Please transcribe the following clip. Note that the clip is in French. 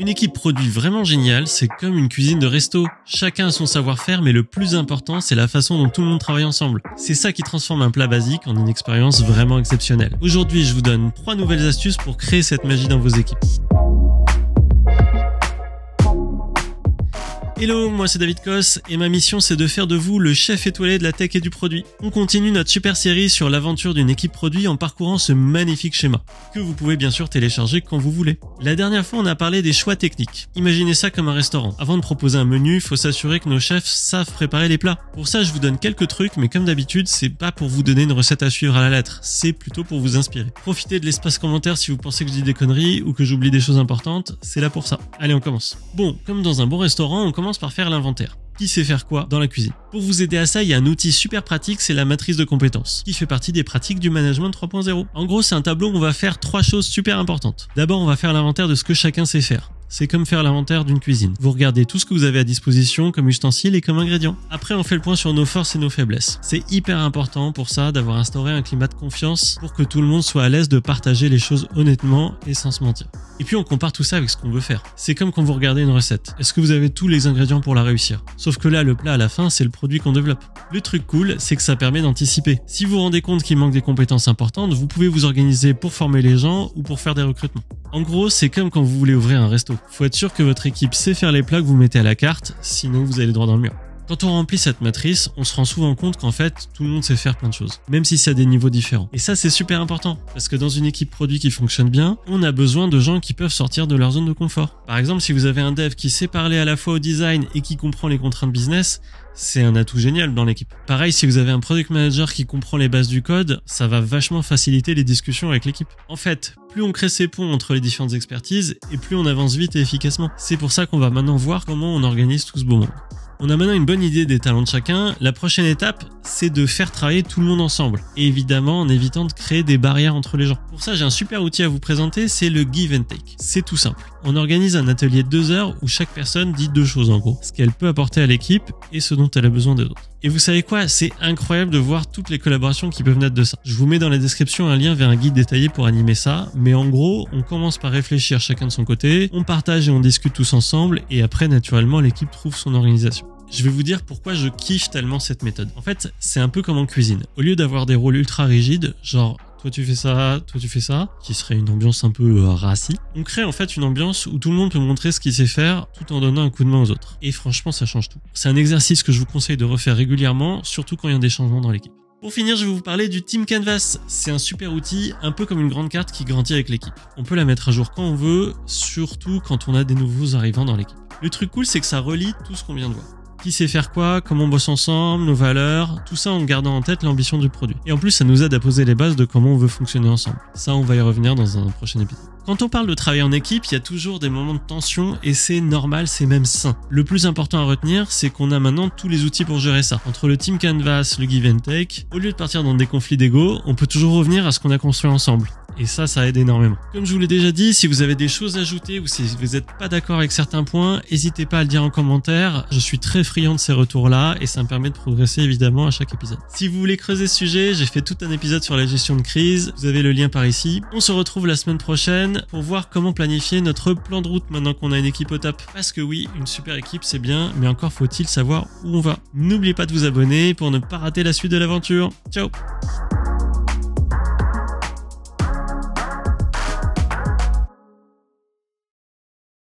Une équipe produit vraiment géniale, c'est comme une cuisine de resto. Chacun a son savoir-faire, mais le plus important, c'est la façon dont tout le monde travaille ensemble. C'est ça qui transforme un plat basique en une expérience vraiment exceptionnelle. Aujourd'hui, je vous donne 3 nouvelles astuces pour créer cette magie dans vos équipes. Hello, moi c'est David Cos et ma mission c'est de faire de vous le chef étoilé de la tech et du produit. On continue notre super série sur l'aventure d'une équipe produit en parcourant ce magnifique schéma, que vous pouvez bien sûr télécharger quand vous voulez. La dernière fois on a parlé des choix techniques. Imaginez ça comme un restaurant. Avant de proposer un menu, il faut s'assurer que nos chefs savent préparer les plats. Pour ça je vous donne quelques trucs, mais comme d'habitude c'est pas pour vous donner une recette à suivre à la lettre, c'est plutôt pour vous inspirer. Profitez de l'espace commentaire si vous pensez que je dis des conneries ou que j'oublie des choses importantes, c'est là pour ça. Allez on commence. Bon, comme dans un bon restaurant, on commence par faire l'inventaire. Qui sait faire quoi dans la cuisine? Pour vous aider à ça, il y a un outil super pratique, c'est la matrice de compétences, qui fait partie des pratiques du management 3.0. En gros, c'est un tableau où on va faire 3 choses super importantes. D'abord, on va faire l'inventaire de ce que chacun sait faire. C'est comme faire l'inventaire d'une cuisine. Vous regardez tout ce que vous avez à disposition comme ustensiles et comme ingrédients. Après, on fait le point sur nos forces et nos faiblesses. C'est hyper important pour ça d'avoir instauré un climat de confiance pour que tout le monde soit à l'aise de partager les choses honnêtement et sans se mentir. Et puis on compare tout ça avec ce qu'on veut faire. C'est comme quand vous regardez une recette. Est-ce que vous avez tous les ingrédients pour la réussir? Sauf que là, le plat à la fin, c'est le produit qu'on développe. Le truc cool, c'est que ça permet d'anticiper. Si vous vous rendez compte qu'il manque des compétences importantes, vous pouvez vous organiser pour former les gens ou pour faire des recrutements. En gros, c'est comme quand vous voulez ouvrir un resto. Faut être sûr que votre équipe sait faire les plats que vous mettez à la carte, sinon vous allez droit dans le mur. Quand on remplit cette matrice, on se rend souvent compte qu'en fait, tout le monde sait faire plein de choses, même si c'est à des niveaux différents. Et ça, c'est super important, parce que dans une équipe produit qui fonctionne bien, on a besoin de gens qui peuvent sortir de leur zone de confort. Par exemple, si vous avez un dev qui sait parler à la fois au design et qui comprend les contraintes business, c'est un atout génial dans l'équipe. Pareil, si vous avez un product manager qui comprend les bases du code, ça va vachement faciliter les discussions avec l'équipe. En fait, plus on crée ces ponts entre les différentes expertises, et plus on avance vite et efficacement. C'est pour ça qu'on va maintenant voir comment on organise tout ce beau monde. On a maintenant une bonne idée des talents de chacun. La prochaine étape, c'est de faire travailler tout le monde ensemble. Et évidemment, en évitant de créer des barrières entre les gens. Pour ça, j'ai un super outil à vous présenter, c'est le Give and Take. C'est tout simple. On organise un atelier de 2 heures où chaque personne dit 2 choses en gros. Ce qu'elle peut apporter à l'équipe et ce dont elle a besoin des autres. Et vous savez quoi? C'est incroyable de voir toutes les collaborations qui peuvent naître de ça. Je vous mets dans la description un lien vers un guide détaillé pour animer ça. Mais en gros, on commence par réfléchir chacun de son côté, on partage et on discute tous ensemble et après, naturellement, l'équipe trouve son organisation. Je vais vous dire pourquoi je kiffe tellement cette méthode. En fait, c'est un peu comme en cuisine. Au lieu d'avoir des rôles ultra rigides, genre toi tu fais ça, toi tu fais ça, qui serait une ambiance un peu rassie, on crée en fait une ambiance où tout le monde peut montrer ce qu'il sait faire tout en donnant un coup de main aux autres. Et franchement, ça change tout. C'est un exercice que je vous conseille de refaire régulièrement, surtout quand il y a des changements dans l'équipe. Pour finir, je vais vous parler du Team Canvas. C'est un super outil, un peu comme une grande carte qui grandit avec l'équipe. On peut la mettre à jour quand on veut, surtout quand on a des nouveaux arrivants dans l'équipe. Le truc cool, c'est que ça relie tout ce qu'on vient de voir. Qui sait faire quoi, comment on bosse ensemble, nos valeurs, tout ça en gardant en tête l'ambition du produit. Et en plus, ça nous aide à poser les bases de comment on veut fonctionner ensemble. Ça, on va y revenir dans un prochain épisode. Quand on parle de travail en équipe, il y a toujours des moments de tension et c'est normal, c'est même sain. Le plus important à retenir, c'est qu'on a maintenant tous les outils pour gérer ça. Entre le Team Canvas, le Give and Take, au lieu de partir dans des conflits d'ego, on peut toujours revenir à ce qu'on a construit ensemble. Et ça aide énormément. Comme je vous l'ai déjà dit, si vous avez des choses à ajouter ou si vous n'êtes pas d'accord avec certains points, n'hésitez pas à le dire en commentaire. Je suis très friand de ces retours-là et ça me permet de progresser évidemment à chaque épisode. Si vous voulez creuser ce sujet, j'ai fait tout un épisode sur la gestion de crise. Vous avez le lien par ici. On se retrouve la semaine prochaine pour voir comment planifier notre plan de route maintenant qu'on a une équipe au top. Parce que oui, une super équipe c'est bien, mais encore faut-il savoir où on va. N'oubliez pas de vous abonner pour ne pas rater la suite de l'aventure. Ciao!